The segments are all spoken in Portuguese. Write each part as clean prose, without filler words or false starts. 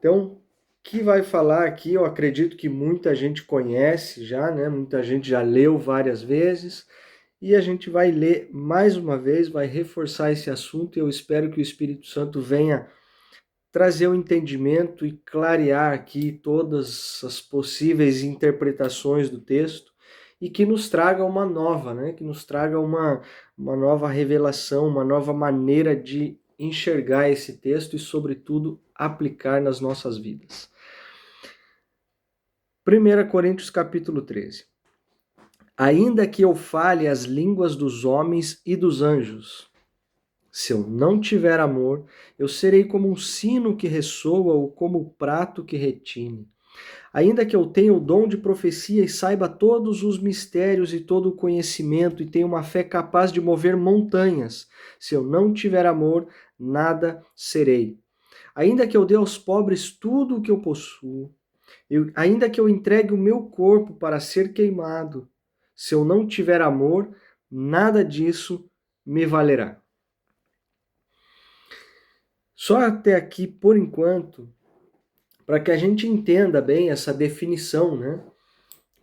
Então, que vai falar aqui, eu acredito que muita gente conhece já, né? Muita gente já leu várias vezes, e a gente vai ler mais uma vez, vai reforçar esse assunto, e eu espero que o Espírito Santo venha trazer o entendimento e clarear aqui todas as possíveis interpretações do texto, e que nos traga uma nova, né? Que nos traga uma nova revelação, uma nova maneira de enxergar esse texto e, sobretudo, aplicar nas nossas vidas. 1 Coríntios capítulo 13. Ainda que eu fale as línguas dos homens e dos anjos, se eu não tiver amor, eu serei como um sino que ressoa ou como o prato que retine. Ainda que eu tenha o dom de profecia e saiba todos os mistérios e todo o conhecimento e tenha uma fé capaz de mover montanhas, se eu não tiver amor, nada serei. Ainda que eu dê aos pobres tudo o que eu possuo, ainda que eu entregue o meu corpo para ser queimado, se eu não tiver amor, nada disso me valerá. Só até aqui, por enquanto, para que a gente entenda bem essa definição, né?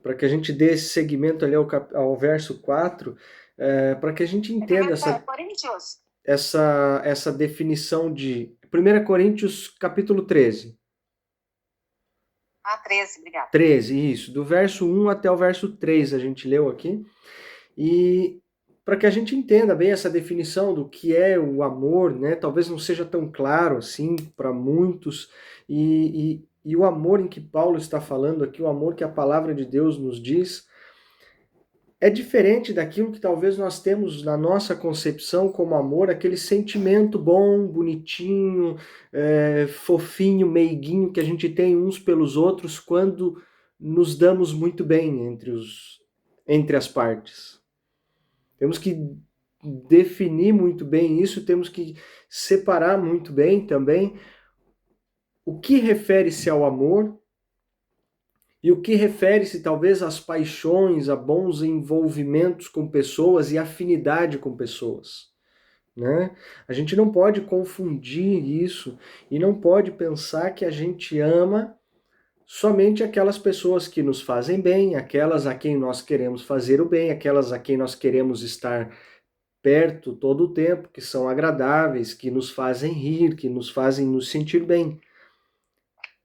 Para que a gente dê esse segmento ali ao verso 4, para que a gente entenda essa definição de 1 Coríntios capítulo 13. 13, obrigada. 13, isso. Do verso 1 até o verso 3 a gente leu aqui. E para que a gente entenda bem essa definição do que é o amor, né? Talvez não seja tão claro assim para muitos. E o amor em que Paulo está falando aqui, o amor que a palavra de Deus nos diz, é diferente daquilo que talvez nós temos na nossa concepção como amor, aquele sentimento bom, bonitinho, fofinho, meiguinho que a gente tem uns pelos outros quando nos damos muito bem entre as partes. Temos que definir muito bem isso, temos que separar muito bem também o que refere-se ao amor e o que refere-se talvez às paixões, a bons envolvimentos com pessoas e afinidade com pessoas. Né? A gente não pode confundir isso e não pode pensar que a gente ama somente aquelas pessoas que nos fazem bem, aquelas a quem nós queremos fazer o bem, aquelas a quem nós queremos estar perto todo o tempo, que são agradáveis, que nos fazem rir, que nos fazem nos sentir bem.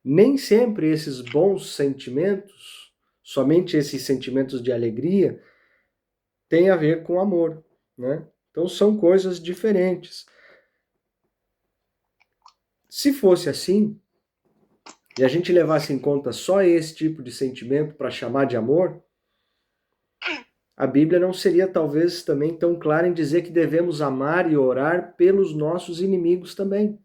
Nem sempre esses bons sentimentos, somente esses sentimentos de alegria, têm a ver com amor, né? Então são coisas diferentes. Se fosse assim, e a gente levasse em conta só esse tipo de sentimento para chamar de amor, a Bíblia não seria talvez também tão clara em dizer que devemos amar e orar pelos nossos inimigos também.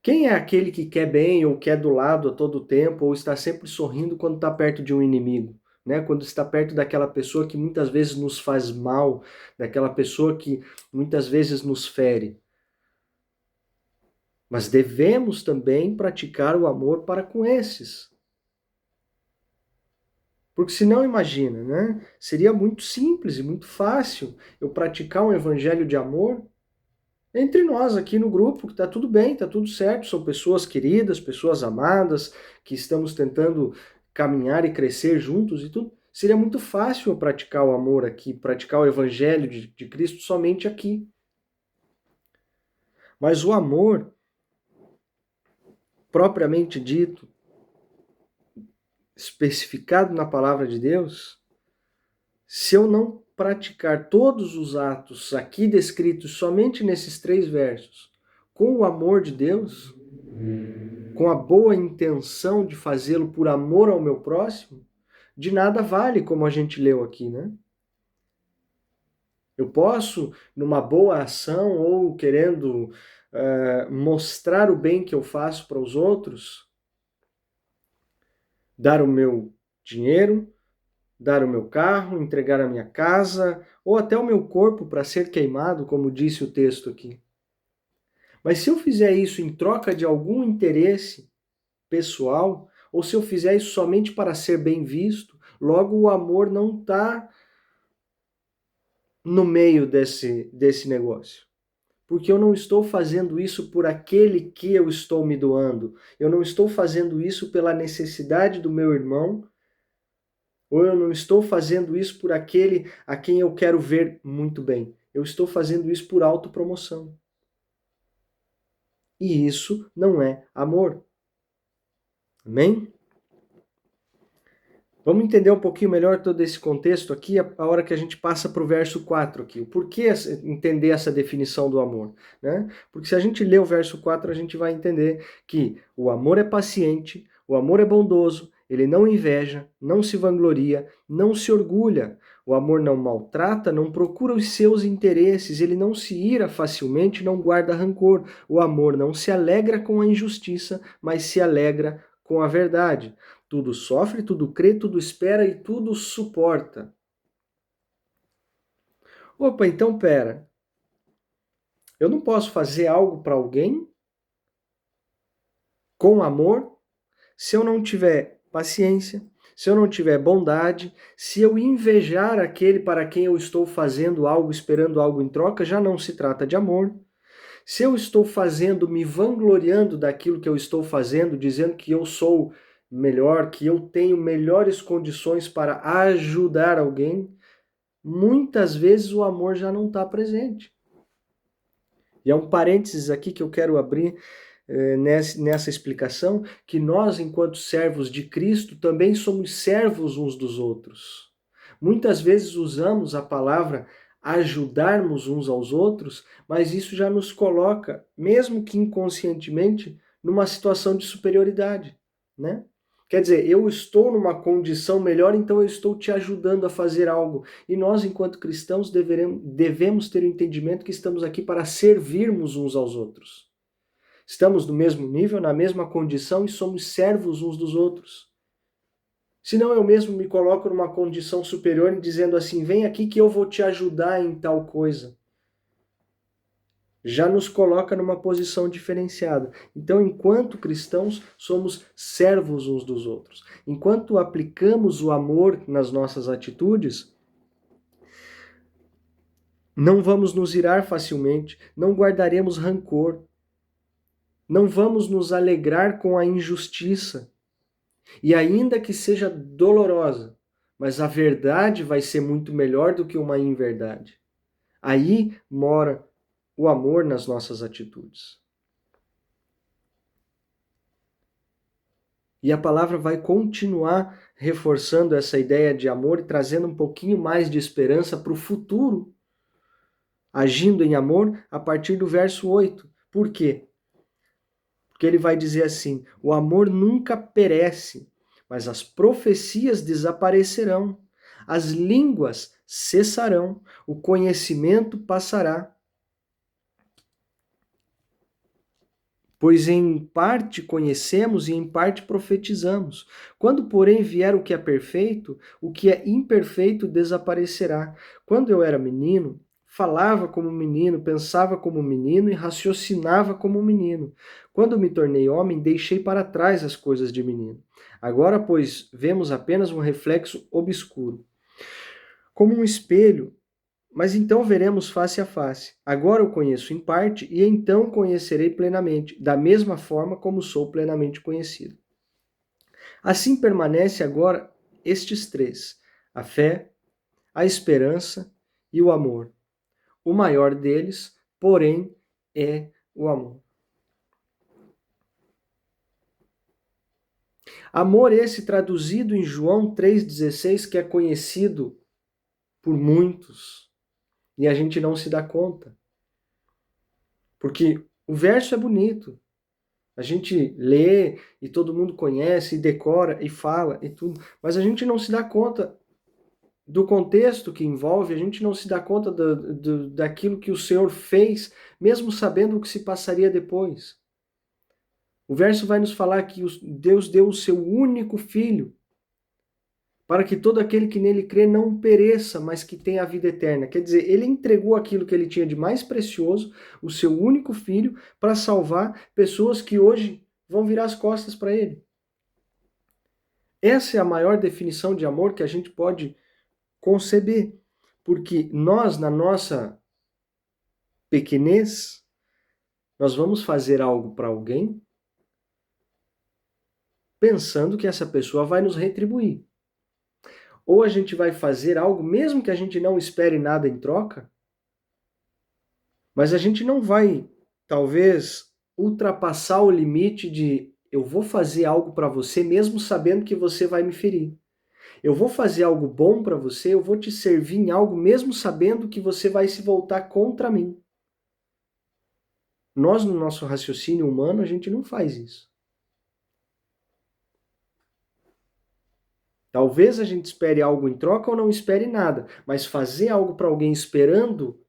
Quem é aquele que quer bem ou quer do lado a todo tempo ou está sempre sorrindo quando está perto de um inimigo? Né? Quando está perto daquela pessoa que muitas vezes nos faz mal, daquela pessoa que muitas vezes nos fere. Mas devemos também praticar o amor para com esses. Porque senão, imagina, né? Seria muito simples e muito fácil eu praticar um evangelho de amor entre nós aqui no grupo, que está tudo bem, está tudo certo, são pessoas queridas, pessoas amadas, que estamos tentando caminhar e crescer juntos e tudo. Seria muito fácil eu praticar o amor aqui, praticar o evangelho de Cristo somente aqui. Mas o amor, propriamente dito, especificado na palavra de Deus, se eu não praticar todos os atos aqui descritos somente nesses 3 versos, com o amor de Deus, com a boa intenção de fazê-lo por amor ao meu próximo, de nada vale, como a gente leu aqui, né? Eu posso, numa boa ação ou querendo mostrar o bem que eu faço para os outros, dar o meu dinheiro, dar o meu carro, entregar a minha casa, ou até o meu corpo para ser queimado, como disse o texto aqui. Mas se eu fizer isso em troca de algum interesse pessoal, ou se eu fizer isso somente para ser bem visto, logo o amor não está no meio desse negócio. porque eu não estou fazendo isso por aquele que eu estou me doando. Eu não estou fazendo isso pela necessidade do meu irmão, ou eu não estou fazendo isso por aquele a quem eu quero ver muito bem. Eu estou fazendo isso por autopromoção. E isso não é amor. Amém? Vamos entender um pouquinho melhor todo esse contexto aqui, a hora que a gente passa para o verso 4 aqui. O porquê entender essa definição do amor, né? Porque se a gente ler o verso 4, a gente vai entender que o amor é paciente, o amor é bondoso, ele não inveja, não se vangloria, não se orgulha. O amor não maltrata, não procura os seus interesses, ele não se ira facilmente, não guarda rancor. O amor não se alegra com a injustiça, mas se alegra com a verdade. Tudo sofre, tudo crê, tudo espera e tudo suporta. Opa, então pera. Eu não posso fazer algo para alguém com amor se eu não tiver paciência, se eu não tiver bondade, se eu invejar aquele para quem eu estou fazendo algo, esperando algo em troca, já não se trata de amor. Se eu estou fazendo, me vangloriando daquilo que eu estou fazendo, dizendo que eu sou melhor, que eu tenho melhores condições para ajudar alguém, muitas vezes o amor já não está presente. E é um parênteses aqui que eu quero abrir nessa explicação, que nós, enquanto servos de Cristo, também somos servos uns dos outros. Muitas vezes usamos a palavra ajudarmos uns aos outros, mas isso já nos coloca, mesmo que inconscientemente, numa situação de superioridade, né? Quer dizer, eu estou numa condição melhor, então eu estou te ajudando a fazer algo. E nós, enquanto cristãos, devemos ter o entendimento que estamos aqui para servirmos uns aos outros. Estamos no mesmo nível, na mesma condição e somos servos uns dos outros. Senão eu mesmo me coloco numa condição superior e dizendo assim, vem aqui que eu vou te ajudar em tal coisa. Já nos coloca numa posição diferenciada. Então, enquanto cristãos, somos servos uns dos outros. Enquanto aplicamos o amor nas nossas atitudes, não vamos nos irar facilmente, não guardaremos rancor, não vamos nos alegrar com a injustiça. E ainda que seja dolorosa, mas a verdade vai ser muito melhor do que uma inverdade. Aí mora o amor nas nossas atitudes. E a palavra vai continuar reforçando essa ideia de amor e trazendo um pouquinho mais de esperança para o futuro, agindo em amor a partir do verso 8. Por quê? Porque ele vai dizer assim, o amor nunca perece, mas as profecias desaparecerão, as línguas cessarão, o conhecimento passará. Pois em parte conhecemos e em parte profetizamos. Quando, porém, vier o que é perfeito, o que é imperfeito desaparecerá. Quando eu era menino, falava como menino, pensava como menino e raciocinava como menino. Quando me tornei homem, deixei para trás as coisas de menino. Agora, pois, vemos apenas um reflexo obscuro. Como um espelho, mas então veremos face a face. Agora eu conheço em parte e então conhecerei plenamente, da mesma forma como sou plenamente conhecido. Assim permanece agora estes três: a fé, a esperança e o amor. O maior deles, porém, é o amor. Amor esse traduzido em João 3,16, que é conhecido por muitos, e a gente não se dá conta. Porque o verso é bonito. A gente lê e todo mundo conhece e decora e fala e tudo, mas a gente não se dá conta do contexto que envolve, a gente não se dá conta daquilo que o Senhor fez, mesmo sabendo o que se passaria depois. O verso vai nos falar que Deus deu o seu único filho para que todo aquele que nele crê não pereça, mas que tenha a vida eterna. Quer dizer, ele entregou aquilo que ele tinha de mais precioso, o seu único filho, para salvar pessoas que hoje vão virar as costas para ele. Essa é a maior definição de amor que a gente pode conceber, porque nós, na nossa pequenez, Nós vamos fazer algo para alguém pensando que essa pessoa vai nos retribuir. Ou a gente vai fazer algo mesmo que a gente não espere nada em troca, mas a gente não vai, talvez, ultrapassar o limite de eu vou fazer algo para você mesmo sabendo que você vai me ferir. Eu vou fazer algo bom para você, eu vou te servir em algo mesmo sabendo que você vai se voltar contra mim. Nós, no nosso raciocínio humano, a gente não faz isso. Talvez a gente espere algo em troca ou não espere nada, mas fazer algo para alguém esperando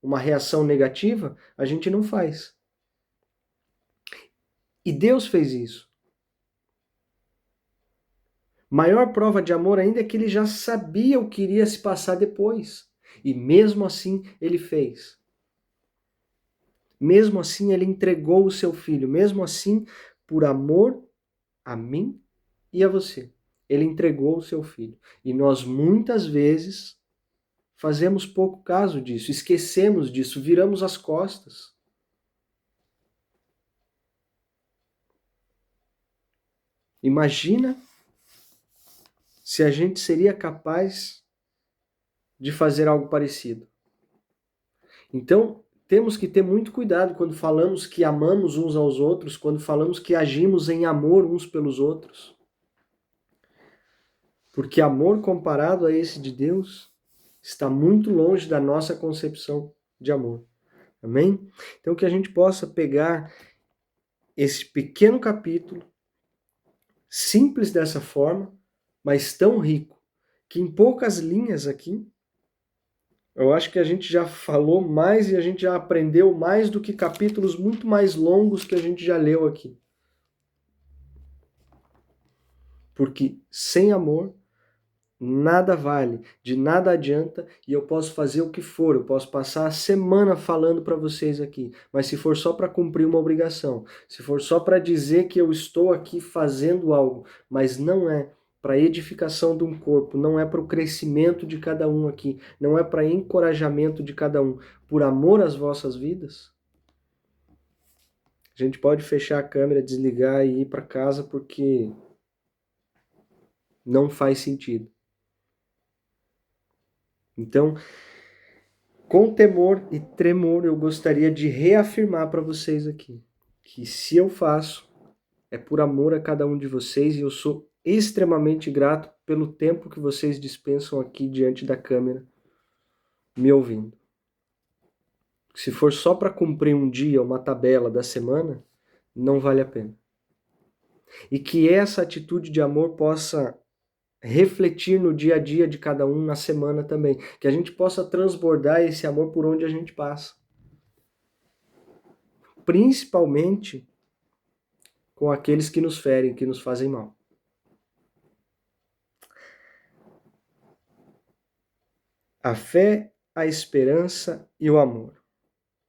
uma reação negativa, a gente não faz. E Deus fez isso. Maior prova de amor ainda é que ele já sabia o que iria se passar depois. E mesmo assim ele fez. Mesmo assim ele entregou o seu filho. Mesmo assim, por amor a mim e a você, ele entregou o seu filho. E nós muitas vezes fazemos pouco caso disso, esquecemos disso, viramos as costas. Imagina se a gente seria capaz de fazer algo parecido. Então, temos que ter muito cuidado quando falamos que amamos uns aos outros, quando falamos que agimos em amor uns pelos outros. Porque amor comparado a esse de Deus está muito longe da nossa concepção de amor. Amém? Então que a gente possa pegar esse pequeno capítulo, simples dessa forma, mas tão rico, que em poucas linhas aqui, eu acho que a gente já falou mais e a gente já aprendeu mais do que capítulos muito mais longos que a gente já leu aqui. Porque sem amor, nada vale, de nada adianta e eu posso fazer o que for, eu posso passar a semana falando para vocês aqui, mas se for só para cumprir uma obrigação, se for só para dizer que eu estou aqui fazendo algo, mas não é para edificação de um corpo, não é para o crescimento de cada um aqui, não é para encorajamento de cada um, por amor às vossas vidas, a gente pode fechar a câmera, desligar e ir para casa porque não faz sentido. Então, com temor e tremor, eu gostaria de reafirmar para vocês aqui que se eu faço, é por amor a cada um de vocês e eu sou extremamente grato pelo tempo que vocês dispensam aqui diante da câmera, me ouvindo. Se for só para cumprir um dia, uma tabela da semana, não vale a pena. E que essa atitude de amor possa refletir no dia a dia de cada um, na semana também. Que a gente possa transbordar esse amor por onde a gente passa. Principalmente com aqueles que nos ferem, que nos fazem mal. A fé, a esperança e o amor.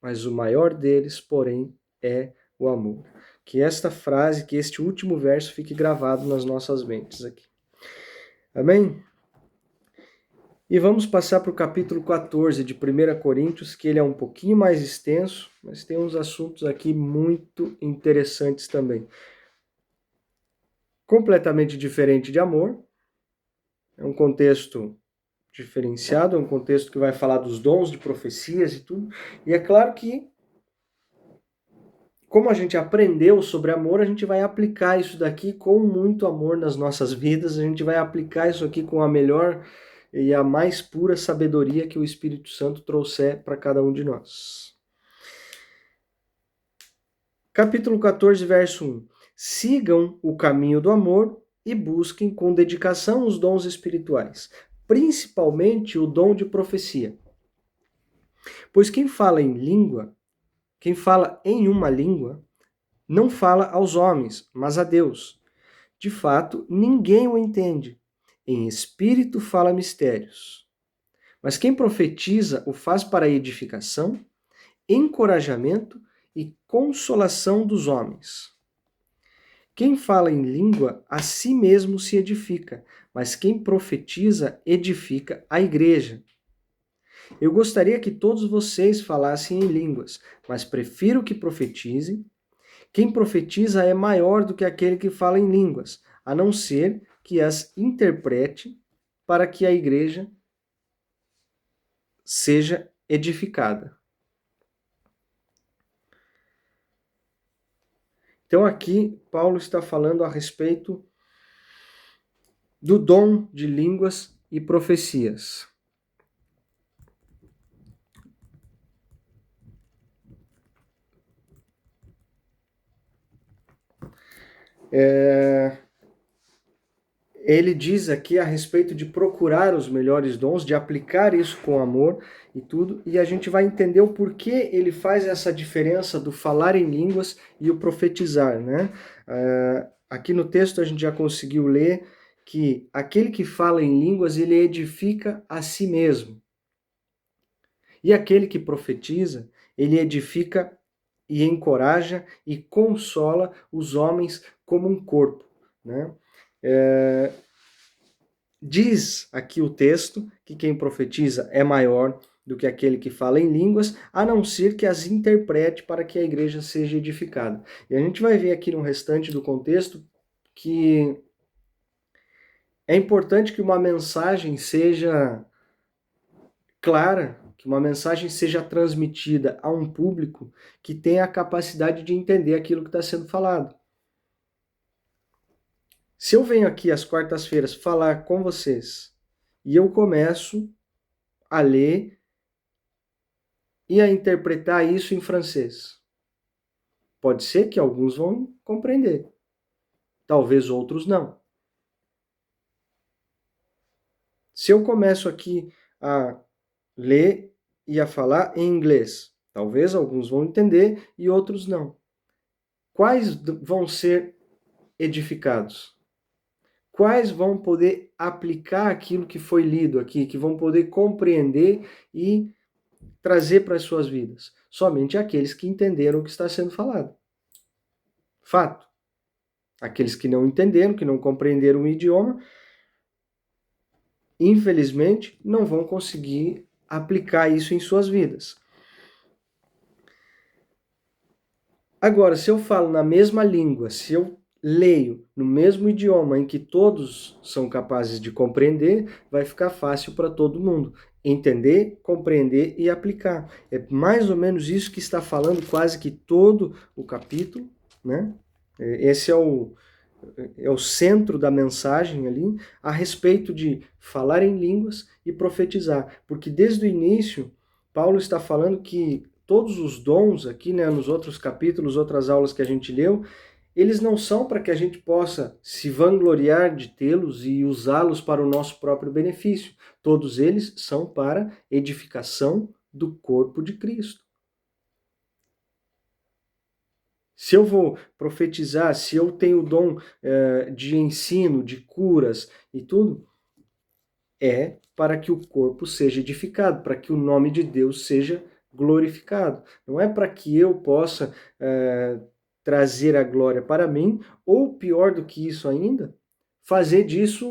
Mas o maior deles, porém, é o amor. Que esta frase, que este último verso fique gravado nas nossas mentes aqui. Amém? E vamos passar para o capítulo 14 de 1 Coríntios, que ele é um pouquinho mais extenso, mas tem uns assuntos aqui muito interessantes também. Completamente diferente de amor, é um contexto diferenciado, é um contexto que vai falar dos dons de profecias e tudo, e é claro que, como a gente aprendeu sobre amor, a gente vai aplicar isso daqui com muito amor nas nossas vidas, a gente vai aplicar isso aqui com a melhor e a mais pura sabedoria que o Espírito Santo trouxer para cada um de nós. Capítulo 14, verso 1. Sigam o caminho do amor e busquem com dedicação os dons espirituais, principalmente o dom de profecia. Pois quem fala em língua, quem fala em uma língua, não fala aos homens, mas a Deus. De fato, ninguém o entende. Em espírito fala mistérios. Mas quem profetiza o faz para edificação, encorajamento e consolação dos homens. Quem fala em língua, a si mesmo se edifica, mas quem profetiza edifica a igreja. Eu gostaria que todos vocês falassem em línguas, mas prefiro que profetizem. Quem profetiza é maior do que aquele que fala em línguas, a não ser que as interprete para que a igreja seja edificada. Então aqui Paulo está falando a respeito do dom de línguas e profecias. Ele diz aqui a respeito de procurar os melhores dons, de aplicar isso com amor e tudo, e a gente vai entender o porquê ele faz essa diferença do falar em línguas e o profetizar, né? Aqui no texto a gente já conseguiu ler que aquele que fala em línguas, ele edifica a si mesmo. E aquele que profetiza, ele edifica e encoraja e consola os homens como um corpo, né? Diz aqui o texto que quem profetiza é maior do que aquele que fala em línguas, a não ser que as interprete para que a igreja seja edificada. E a gente vai ver aqui no restante do contexto que é importante que uma mensagem seja clara, que uma mensagem seja transmitida a um público que tenha a capacidade de entender aquilo que está sendo falado. Se eu venho aqui às quartas-feiras falar com vocês e eu começo a ler e a interpretar isso em francês, pode ser que alguns vão compreender, talvez outros não. Se eu começo aqui a ler e a falar em inglês, talvez alguns vão entender e outros não. Quais vão ser edificados? Quais vão poder aplicar aquilo que foi lido aqui, que vão poder compreender e trazer para as suas vidas? Somente aqueles que entenderam o que está sendo falado. Fato. Aqueles que não entenderam, que não compreenderam o idioma, infelizmente, não vão conseguir aplicar isso em suas vidas. Agora, se eu falo na mesma língua, se eu leio no mesmo idioma em que todos são capazes de compreender, vai ficar fácil para todo mundo entender, compreender e aplicar. É mais ou menos isso que está falando quase que todo o capítulo, né? Esse é o centro da mensagem ali, a respeito de falar em línguas e profetizar. Porque desde o início, Paulo está falando que todos os dons aqui, né, nos outros capítulos, outras aulas que a gente leu, eles não são para que a gente possa se vangloriar de tê-los e usá-los para o nosso próprio benefício. Todos eles são para edificação do corpo de Cristo. Se eu vou profetizar, se eu tenho o dom de ensino, de curas e tudo, é para que o corpo seja edificado, para que o nome de Deus seja glorificado. Não é para que eu possa trazer a glória para mim, ou pior do que isso ainda, fazer disso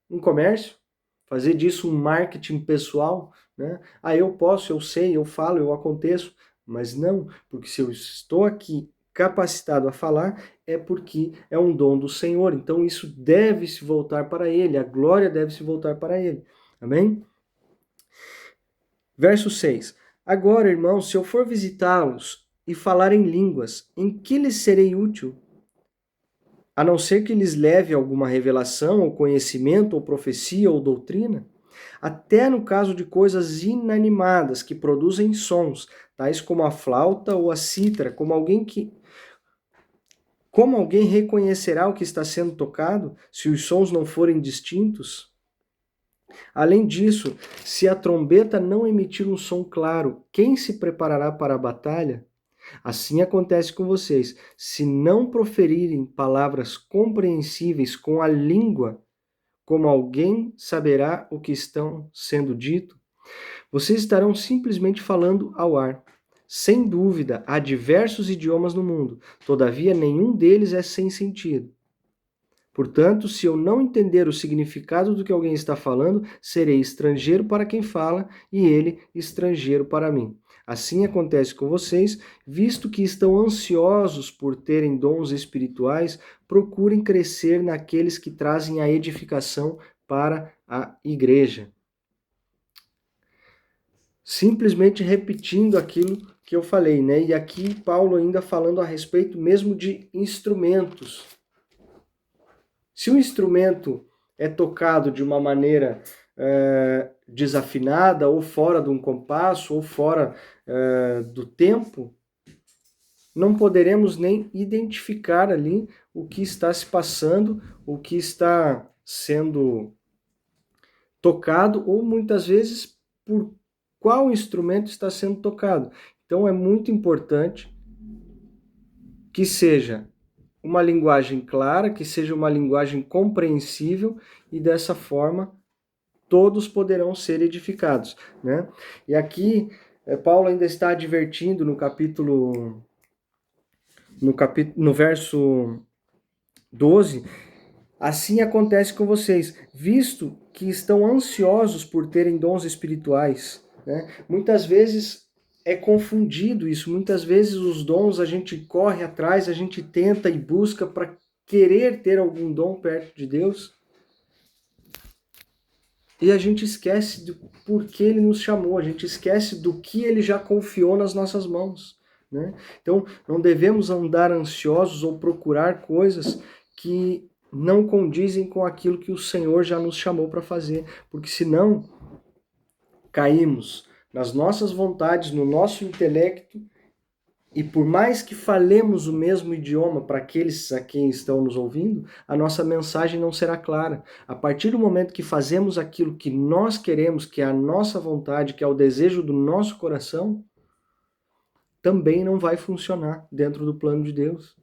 um comércio, fazer disso um marketing pessoal, né? Eu posso, eu sei, eu falo, eu aconteço, mas não, porque se eu estou aqui capacitado a falar, é porque é um dom do Senhor, então isso deve se voltar para Ele, a glória deve se voltar para Ele, amém? Verso 6. Agora, irmãos, se eu for visitá-los e falar em línguas, em que lhes serei útil? A não ser que lhes leve alguma revelação, ou conhecimento, ou profecia, ou doutrina? Até no caso de coisas inanimadas que produzem sons, tais como a flauta ou a cítara, como alguém reconhecerá o que está sendo tocado se os sons não forem distintos? Além disso, se a trombeta não emitir um som claro, quem se preparará para a batalha? Assim acontece com vocês. Se não proferirem palavras compreensíveis com a língua, como alguém saberá o que estão sendo dito? Vocês estarão simplesmente falando ao ar. Sem dúvida, há diversos idiomas no mundo, todavia nenhum deles é sem sentido. Portanto, se eu não entender o significado do que alguém está falando, serei estrangeiro para quem fala e ele estrangeiro para mim. Assim acontece com vocês, visto que estão ansiosos por terem dons espirituais, procurem crescer naqueles que trazem a edificação para a igreja. Simplesmente repetindo aquilo que eu falei, né? E aqui Paulo ainda falando a respeito mesmo de instrumentos. Se o instrumento é tocado de uma maneira desafinada, ou fora de um compasso, ou fora do tempo, não poderemos nem identificar ali o que está se passando, o que está sendo tocado, ou muitas vezes por qual instrumento está sendo tocado. Então é muito importante que seja uma linguagem clara, que seja uma linguagem compreensível, e dessa forma todos poderão ser edificados, né? E aqui Paulo ainda está advertindo no verso 12, assim acontece com vocês, visto que estão ansiosos por terem dons espirituais, né? Muitas vezes é confundido isso, muitas vezes os dons a gente corre atrás, a gente tenta e busca para querer ter algum dom perto de Deus, e a gente esquece do porquê ele nos chamou, a gente esquece do que ele já confiou nas nossas mãos, né? Então, não devemos andar ansiosos ou procurar coisas que não condizem com aquilo que o Senhor já nos chamou para fazer, porque senão caímos nas nossas vontades, no nosso intelecto, e por mais que falemos o mesmo idioma para aqueles a quem estão nos ouvindo, a nossa mensagem não será clara. A partir do momento que fazemos aquilo que nós queremos, que é a nossa vontade, que é o desejo do nosso coração, também não vai funcionar dentro do plano de Deus.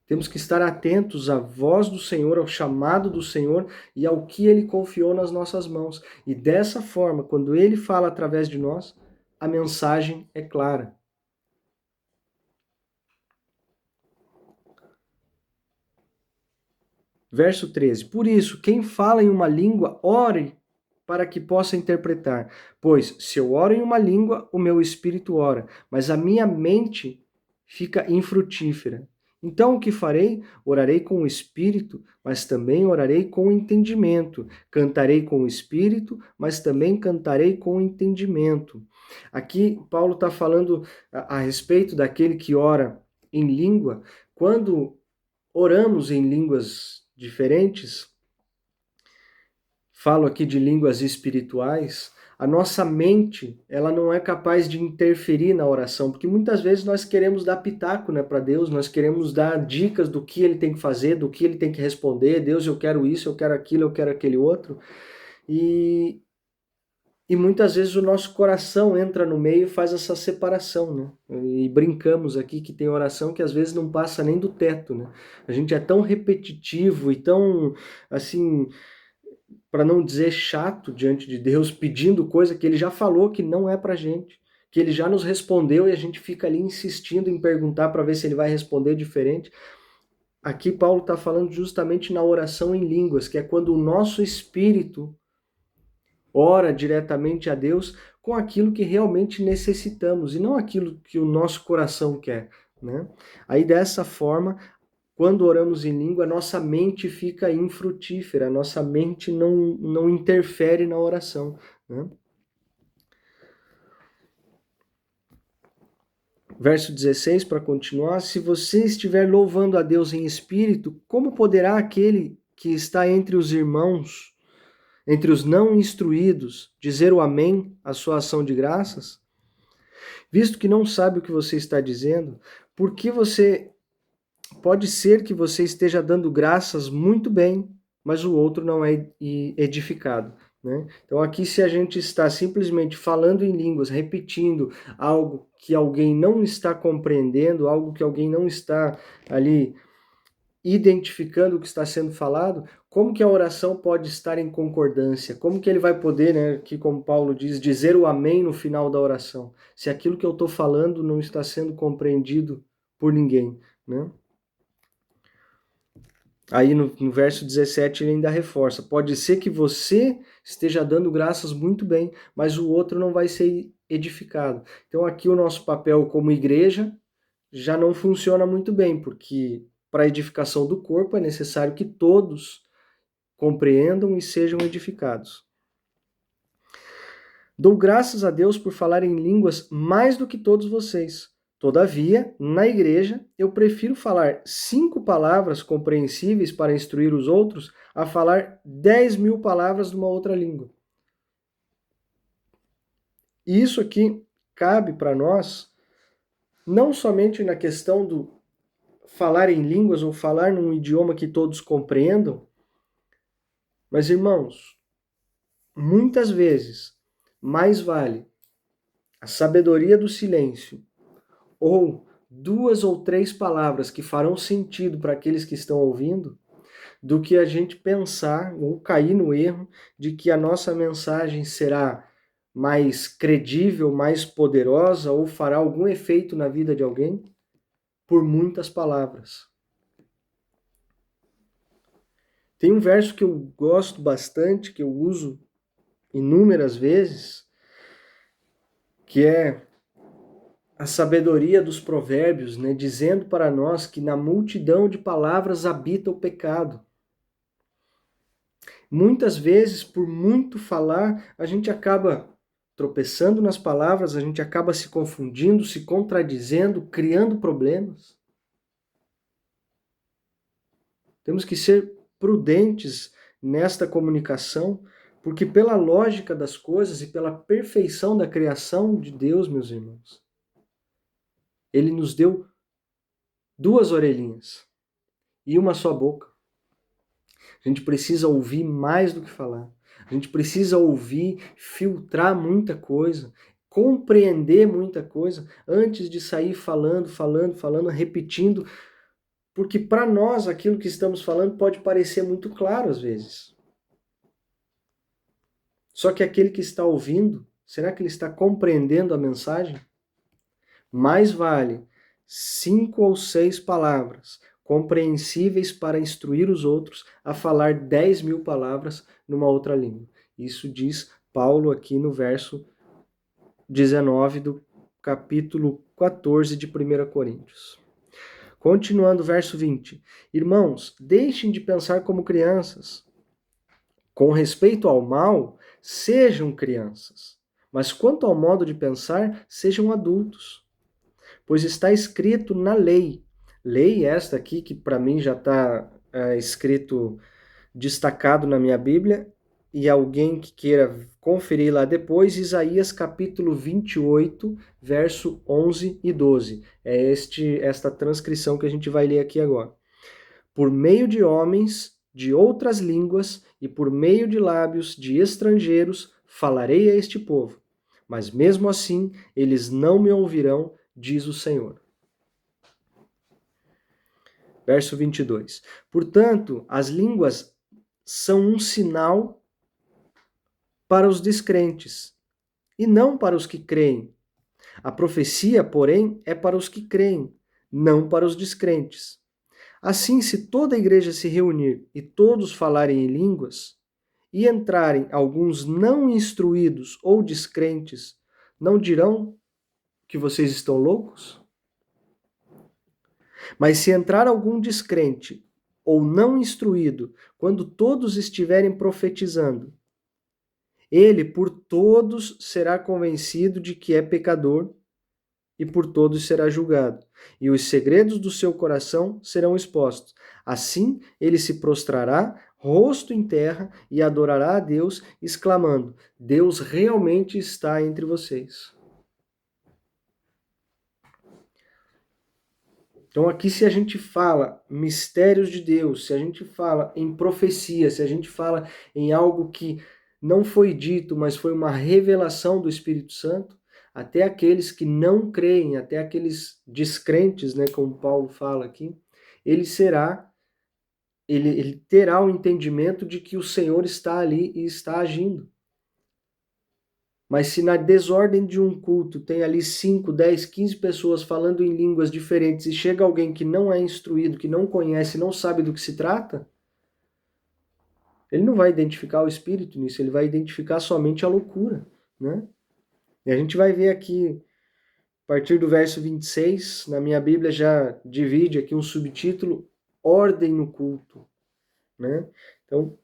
Temos que estar atentos à voz do Senhor, ao chamado do Senhor e ao que Ele confiou nas nossas mãos. E dessa forma, quando Ele fala através de nós, a mensagem é clara. Verso 13. Por isso, quem fala em uma língua, ore para que possa interpretar. Pois, se eu oro em uma língua, o meu espírito ora, mas a minha mente fica infrutífera. Então, o que farei? Orarei com o espírito, mas também orarei com o entendimento. Cantarei com o espírito, mas também cantarei com o entendimento. Aqui, Paulo está falando a respeito daquele que ora em língua. Quando oramos em línguas diferentes, falo aqui de línguas espirituais, a nossa mente, ela não é capaz de interferir na oração, porque muitas vezes nós queremos dar pitaco, né, para Deus, nós queremos dar dicas do que ele tem que fazer, do que ele tem que responder. Deus, eu quero isso, eu quero aquilo, eu quero aquele outro. E muitas vezes o nosso coração entra no meio e faz essa separação, né? E brincamos aqui que tem oração que às vezes não passa nem do teto, né? A gente é tão repetitivo e tão, assim, para não dizer chato diante de Deus, pedindo coisa que ele já falou que não é pra gente, que ele já nos respondeu e a gente fica ali insistindo em perguntar para ver se ele vai responder diferente. Aqui Paulo está falando justamente na oração em línguas, que é quando o nosso espírito ora diretamente a Deus com aquilo que realmente necessitamos e não aquilo que o nosso coração quer, né? Aí dessa forma, quando oramos em língua, nossa mente fica infrutífera, nossa mente não interfere na oração, né? Verso 16, para continuar: se você estiver louvando a Deus em espírito, como poderá aquele que está entre os irmãos, entre os não instruídos, dizer o amém à sua ação de graças? Visto que não sabe o que você está dizendo, porque pode ser que você esteja dando graças muito bem, mas o outro não é edificado, né? Então aqui, se a gente está simplesmente falando em línguas, repetindo algo que alguém não está compreendendo, algo que alguém não está ali identificando o que está sendo falado, como que a oração pode estar em concordância? Como que ele vai poder, né, que como Paulo diz, dizer o amém no final da oração, se aquilo que eu estou falando não está sendo compreendido por ninguém, né? Aí no verso 17 ele ainda reforça: pode ser que você esteja dando graças muito bem, mas o outro não vai ser edificado. Então aqui o nosso papel como igreja já não funciona muito bem, porque para a edificação do corpo é necessário que todos compreendam e sejam edificados. Dou graças a Deus por falar em línguas mais do que todos vocês. Todavia, na igreja, eu prefiro falar 5 palavras compreensíveis para instruir os outros a falar 10.000 palavras de uma outra língua. E isso aqui cabe para nós, não somente na questão do falar em línguas ou falar num idioma que todos compreendam, mas, irmãos, muitas vezes mais vale a sabedoria do silêncio ou 2 ou 3 palavras que farão sentido para aqueles que estão ouvindo, do que a gente pensar ou cair no erro de que a nossa mensagem será mais credível, mais poderosa ou fará algum efeito na vida de alguém por muitas palavras. Tem um verso que eu gosto bastante, que eu uso inúmeras vezes, que é a sabedoria dos provérbios, né, dizendo para nós que na multidão de palavras habita o pecado. Muitas vezes, por muito falar, a gente acaba tropeçando nas palavras, a gente acaba se confundindo, se contradizendo, criando problemas. Temos que ser prudentes nesta comunicação, porque pela lógica das coisas e pela perfeição da criação de Deus, meus irmãos, Ele nos deu 2 orelhinhas e uma só boca. A gente precisa ouvir mais do que falar. A gente precisa ouvir, filtrar muita coisa, compreender muita coisa antes de sair falando, repetindo, porque para nós aquilo que estamos falando pode parecer muito claro às vezes. Só que aquele que está ouvindo, será que ele está compreendendo a mensagem? Mais vale 5 ou 6 palavras compreensíveis para instruir os outros a falar 10.000 palavras numa outra língua. Isso diz Paulo aqui no verso 19 do capítulo 14 de 1 Coríntios. Continuando, verso 20. Irmãos, deixem de pensar como crianças. Com respeito ao mal, sejam crianças. Mas quanto ao modo de pensar, sejam adultos. Pois está escrito na lei. Lei esta aqui, que para mim já está escrito, destacado na minha Bíblia, e alguém que queira conferir lá depois, Isaías capítulo 28, verso 11 e 12. É esta transcrição que a gente vai ler aqui agora. Por meio de homens de outras línguas e por meio de lábios de estrangeiros falarei a este povo, mas mesmo assim eles não me ouvirão, diz o Senhor. Verso 22. Portanto, as línguas são um sinal para os descrentes, e não para os que creem. A profecia, porém, é para os que creem, não para os descrentes. Assim, se toda a igreja se reunir e todos falarem em línguas, e entrarem alguns não instruídos ou descrentes, não dirão que vocês estão loucos? Mas se entrar algum descrente ou não instruído, quando todos estiverem profetizando, ele por todos será convencido de que é pecador e por todos será julgado, e os segredos do seu coração serão expostos. Assim ele se prostrará, rosto em terra, e adorará a Deus, exclamando: Deus realmente está entre vocês. Então aqui, se a gente fala mistérios de Deus, se a gente fala em profecia, se a gente fala em algo que não foi dito, mas foi uma revelação do Espírito Santo, até aqueles que não creem, até aqueles descrentes, né, como Paulo fala aqui, ele terá o entendimento de que o Senhor está ali e está agindo. Mas se na desordem de um culto tem ali 5, 10, 15 pessoas falando em línguas diferentes e chega alguém que não é instruído, que não conhece, não sabe do que se trata, ele não vai identificar o Espírito nisso, ele vai identificar somente a loucura, né? E a gente vai ver aqui, a partir do verso 26, na minha Bíblia já divide aqui um subtítulo, ordem no culto, né? Então,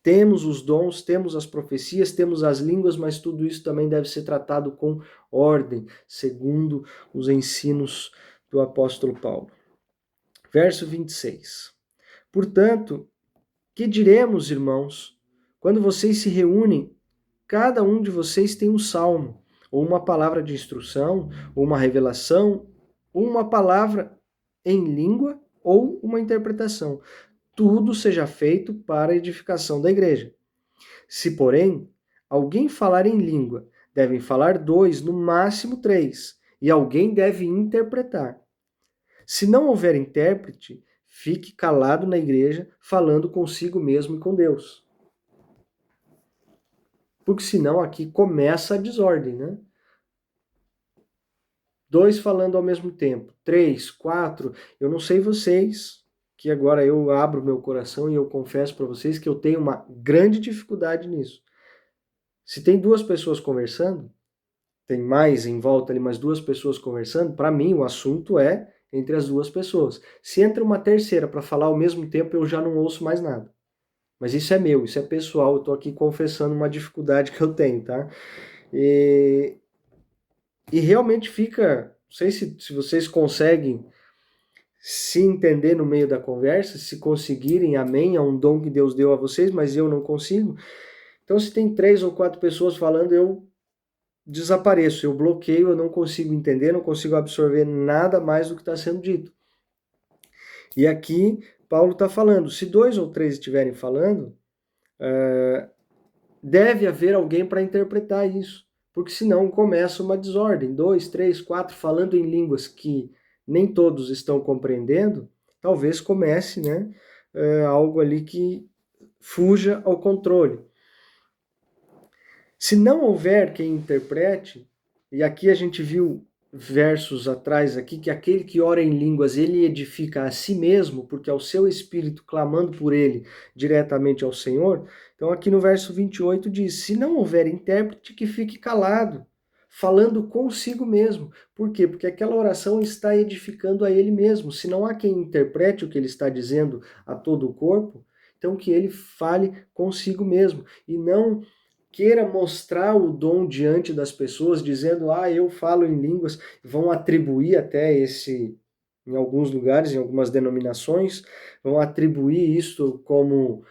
temos os dons, temos as profecias, temos as línguas, mas tudo isso também deve ser tratado com ordem, segundo os ensinos do apóstolo Paulo. Verso 26. Portanto, que diremos, irmãos, quando vocês se reúnem, cada um de vocês tem um salmo, ou uma palavra de instrução, ou uma revelação, ou uma palavra em língua, ou uma interpretação. Tudo seja feito para a edificação da igreja. Se, porém, alguém falar em língua, devem falar 2, no máximo 3, e alguém deve interpretar. Se não houver intérprete, fique calado na igreja, falando consigo mesmo e com Deus. Porque senão aqui começa a desordem, né? 2 falando ao mesmo tempo, 3, 4, eu não sei vocês, que agora eu abro meu coração e eu confesso para vocês que eu tenho uma grande dificuldade nisso. Se tem 2 pessoas conversando, tem mais em volta ali, mais 2 pessoas conversando, para mim o assunto é entre as 2 pessoas. Se entra uma terceira para falar ao mesmo tempo, eu já não ouço mais nada. Mas isso é meu, isso é pessoal, eu estou aqui confessando uma dificuldade que eu tenho, tá? E realmente fica, não sei se vocês conseguem se entender no meio da conversa, se conseguirem, amém, é um dom que Deus deu a vocês, mas eu não consigo. Então se tem 3 ou 4 pessoas falando, eu desapareço, eu bloqueio, eu não consigo entender, não consigo absorver nada mais do que está sendo dito. E aqui Paulo está falando, se 2 ou 3 estiverem falando, deve haver alguém para interpretar isso, porque senão começa uma desordem. 2, 3, 4 falando em línguas que nem todos estão compreendendo, talvez comece, né, algo ali que fuja ao controle. Se não houver quem interprete, e aqui a gente viu versos atrás aqui, que aquele que ora em línguas, ele edifica a si mesmo, porque é o seu espírito clamando por ele diretamente ao Senhor. Então aqui no verso 28 diz, se não houver intérprete, que fique calado, falando consigo mesmo. Por quê? Porque aquela oração está edificando a ele mesmo. Se não há quem interprete o que ele está dizendo a todo o corpo, então que ele fale consigo mesmo, e não queira mostrar o dom diante das pessoas, dizendo, eu falo em línguas, vão atribuir até esse, em alguns lugares, em algumas denominações, vão atribuir isso como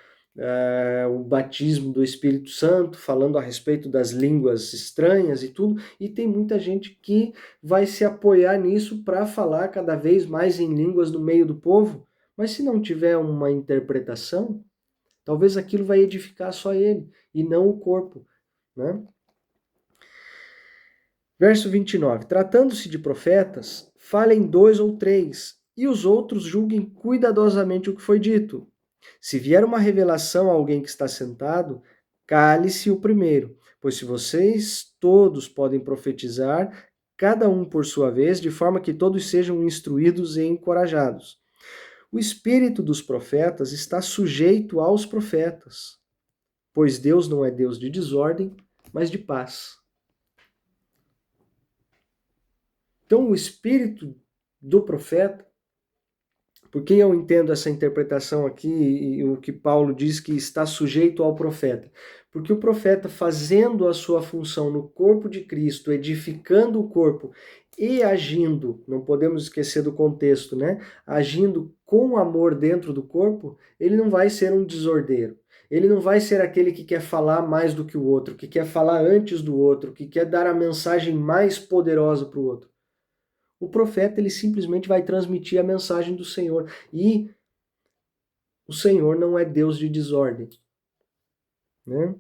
o batismo do Espírito Santo, falando a respeito das línguas estranhas e tudo, e tem muita gente que vai se apoiar nisso para falar cada vez mais em línguas no meio do povo, mas se não tiver uma interpretação, talvez aquilo vai edificar só ele e não o corpo, né? Verso 29. Tratando-se de profetas, falem 2 ou 3, e os outros julguem cuidadosamente o que foi dito. Se vier uma revelação a alguém que está sentado, cale-se o primeiro, pois se vocês todos podem profetizar, cada um por sua vez, de forma que todos sejam instruídos e encorajados. O espírito dos profetas está sujeito aos profetas, pois Deus não é Deus de desordem, mas de paz. Então, o espírito do profeta, por que eu entendo essa interpretação aqui e o que Paulo diz que está sujeito ao profeta? Porque o profeta, fazendo a sua função no corpo de Cristo, edificando o corpo e agindo, não podemos esquecer do contexto, né? Agindo com amor dentro do corpo, ele não vai ser um desordeiro. Ele não vai ser aquele que quer falar mais do que o outro, que quer falar antes do outro, que quer dar a mensagem mais poderosa para o outro. O profeta, ele simplesmente vai transmitir a mensagem do Senhor. E o Senhor não é Deus de desordem, né?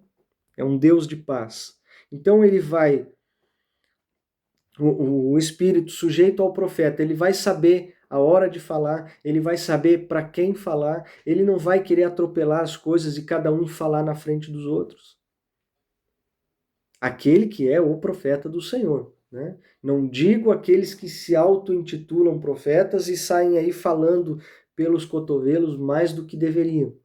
É um Deus de paz. Então ele vai, o Espírito sujeito ao profeta, ele vai saber a hora de falar, ele vai saber para quem falar, ele não vai querer atropelar as coisas e cada um falar na frente dos outros. aquele que é o profeta do Senhor, né? Não digo aqueles que se auto-intitulam profetas e saem aí falando pelos cotovelos mais do que deveriam.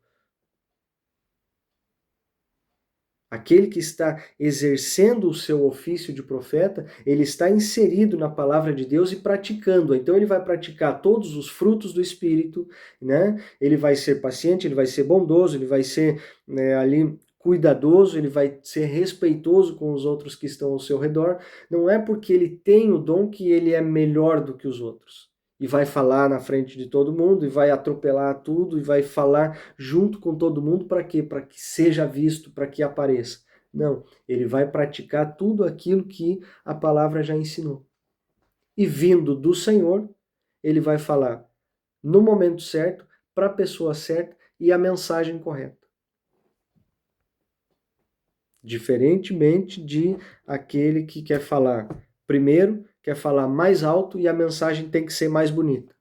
Aquele que está exercendo o seu ofício de profeta, ele está inserido na palavra de Deus e praticando. Então ele vai praticar todos os frutos do Espírito, né? Ele vai ser paciente, ele vai ser bondoso, ele vai ser, né, ali cuidadoso, ele vai ser respeitoso com os outros que estão ao seu redor. Não é porque ele tem o dom que ele é melhor do que os outros. E vai falar na frente de todo mundo, e vai atropelar tudo, e vai falar junto com todo mundo, para quê? Para que seja visto, para que apareça. Não, ele vai praticar tudo aquilo que a palavra já ensinou. E vindo do Senhor, ele vai falar no momento certo, para a pessoa certa e a mensagem correta. Diferentemente de aquele que quer falar primeiro, quer falar mais alto e a mensagem tem que ser mais bonita.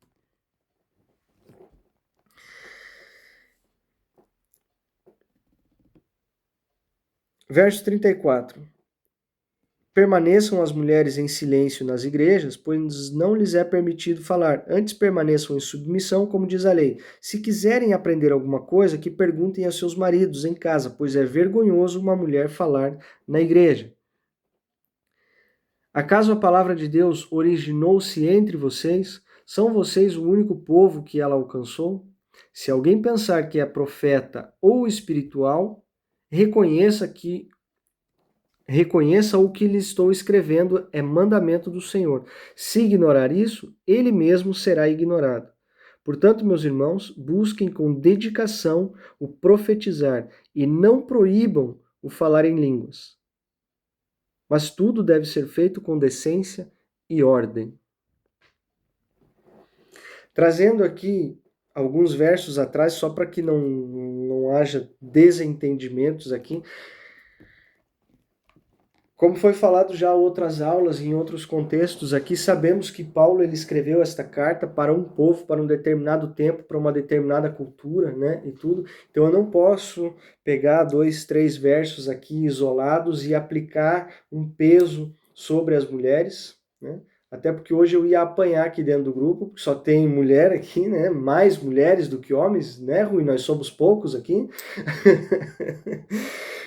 Verso 34. Permaneçam as mulheres em silêncio nas igrejas, pois não lhes é permitido falar. Antes permaneçam em submissão, como diz a lei. Se quiserem aprender alguma coisa, que perguntem a seus maridos em casa, pois é vergonhoso uma mulher falar na igreja. Acaso a palavra de Deus originou-se entre vocês? São vocês o único povo que ela alcançou? Se alguém pensar que é profeta ou espiritual, reconheça o que lhe estou escrevendo é mandamento do Senhor. Se ignorar isso, ele mesmo será ignorado. Portanto, meus irmãos, busquem com dedicação o profetizar e não proíbam o falar em línguas. Mas tudo deve ser feito com decência e ordem. Trazendo aqui alguns versos atrás, só para que não haja desentendimentos aqui. Como foi falado já em outras aulas, em outros contextos aqui, sabemos que Paulo ele escreveu esta carta para um povo, para um determinado tempo, para uma determinada cultura, né, e tudo. Então eu não posso pegar 2, 3 versos aqui isolados e aplicar um peso sobre as mulheres, né? Até porque hoje eu ia apanhar aqui dentro do grupo, porque só tem mulher aqui, né? Mais mulheres do que homens, né, Rui? Nós somos poucos aqui.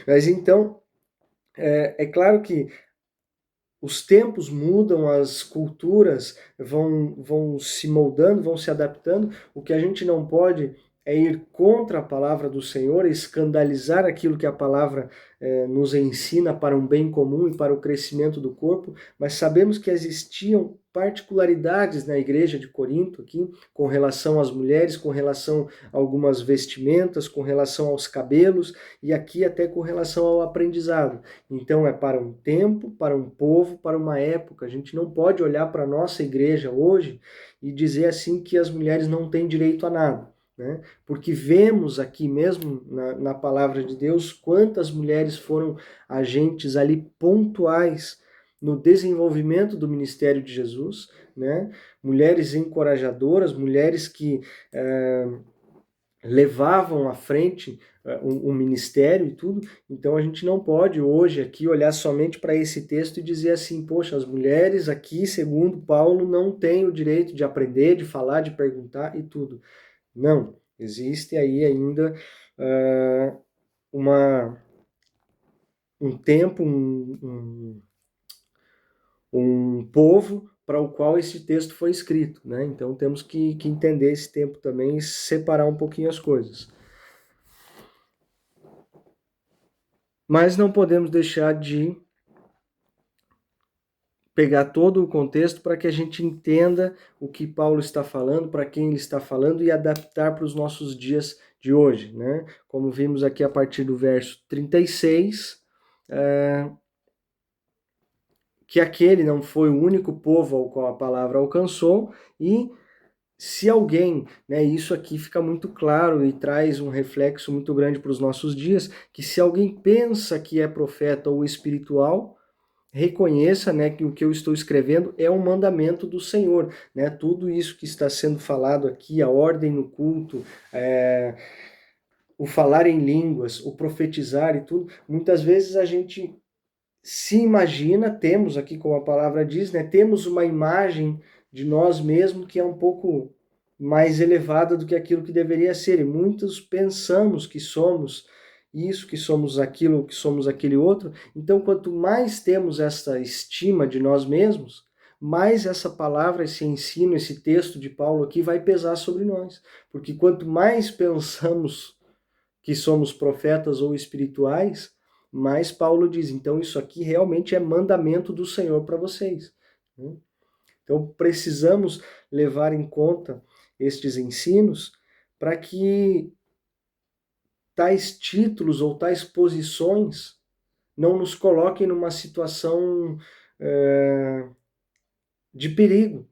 Mas então, é claro que os tempos mudam, as culturas vão se moldando, vão se adaptando. O que a gente não pode é ir contra a palavra do Senhor, escandalizar aquilo que a palavra nos ensina para um bem comum e para o crescimento do corpo, mas sabemos que existiam particularidades na igreja de Corinto aqui, com relação às mulheres, com relação a algumas vestimentas, com relação aos cabelos e aqui até com relação ao aprendizado. Então é para um tempo, para um povo, para uma época. A gente não pode olhar para a nossa igreja hoje e dizer assim que as mulheres não têm direito a nada. Né? Porque vemos aqui mesmo na palavra de Deus quantas mulheres foram agentes ali pontuais no desenvolvimento do ministério de Jesus, né? Mulheres encorajadoras, mulheres que levavam à frente o ministério e tudo. Então a gente não pode hoje aqui olhar somente para esse texto e dizer assim, poxa, as mulheres aqui, segundo Paulo, não têm o direito de aprender, de falar, de perguntar e tudo. Não, existe aí ainda um tempo, um povo para o qual esse texto foi escrito, né? Então temos que entender esse tempo também e separar um pouquinho as coisas. Mas não podemos deixar de pegar todo o contexto para que a gente entenda o que Paulo está falando, para quem ele está falando e adaptar para os nossos dias de hoje, né? Como vimos aqui a partir do verso 36, que aquele não foi o único povo ao qual a palavra alcançou, e se alguém, né, isso aqui fica muito claro e traz um reflexo muito grande para os nossos dias, que se alguém pensa que é profeta ou espiritual, reconheça, né, que o que eu estou escrevendo é um mandamento do Senhor, né? Tudo isso que está sendo falado aqui, a ordem no culto, o falar em línguas, o profetizar e tudo, muitas vezes a gente se imagina, temos aqui, como a palavra diz, né, temos uma imagem de nós mesmos que é um pouco mais elevada do que aquilo que deveria ser, e muitos pensamos que somos isso, que somos aquilo, que somos aquele outro. Então, quanto mais temos essa estima de nós mesmos, mais essa palavra, esse ensino, esse texto de Paulo aqui vai pesar sobre nós. Porque quanto mais pensamos que somos profetas ou espirituais, mais Paulo diz, então isso aqui realmente é mandamento do Senhor para vocês. Então precisamos levar em conta estes ensinos para que tais títulos ou tais posições não nos coloquem numa situação de perigo.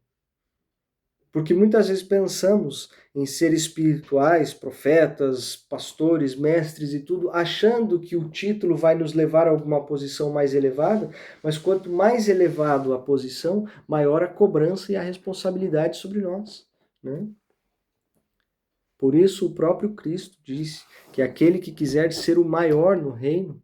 Porque muitas vezes pensamos em ser espirituais, profetas, pastores, mestres e tudo, achando que o título vai nos levar a alguma posição mais elevada, mas quanto mais elevado a posição, maior a cobrança e a responsabilidade sobre nós, né? Por isso o próprio Cristo disse que aquele que quiser ser o maior no reino,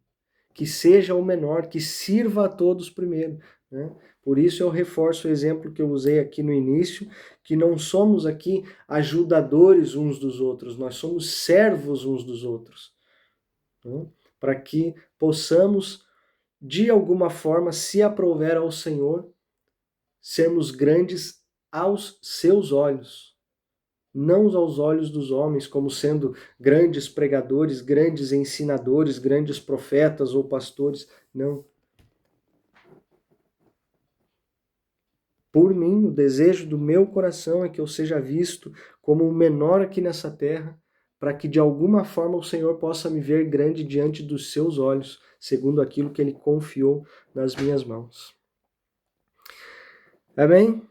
que seja o menor, que sirva a todos primeiro, né? Por isso eu reforço o exemplo que eu usei aqui no início, que não somos aqui ajudadores uns dos outros, nós somos servos uns dos outros, né? Para que possamos, de alguma forma, se aprouver ao Senhor, sermos grandes aos seus olhos, não aos olhos dos homens, como sendo grandes pregadores, grandes ensinadores, grandes profetas ou pastores, não. Por mim, o desejo do meu coração é que eu seja visto como o menor aqui nessa terra, para que de alguma forma o Senhor possa me ver grande diante dos seus olhos, segundo aquilo que Ele confiou nas minhas mãos. Amém?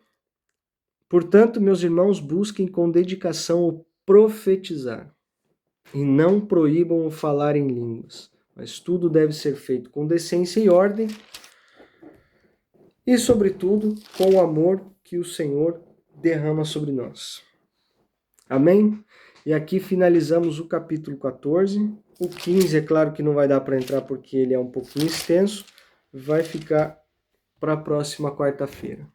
Portanto, meus irmãos, busquem com dedicação o profetizar, e não proíbam o falar em línguas, mas tudo deve ser feito com decência e ordem, e, sobretudo, com o amor que o Senhor derrama sobre nós. Amém? E aqui finalizamos o capítulo 14. O 15, é claro que não vai dar para entrar porque ele é um pouquinho extenso, vai ficar para a próxima quarta-feira.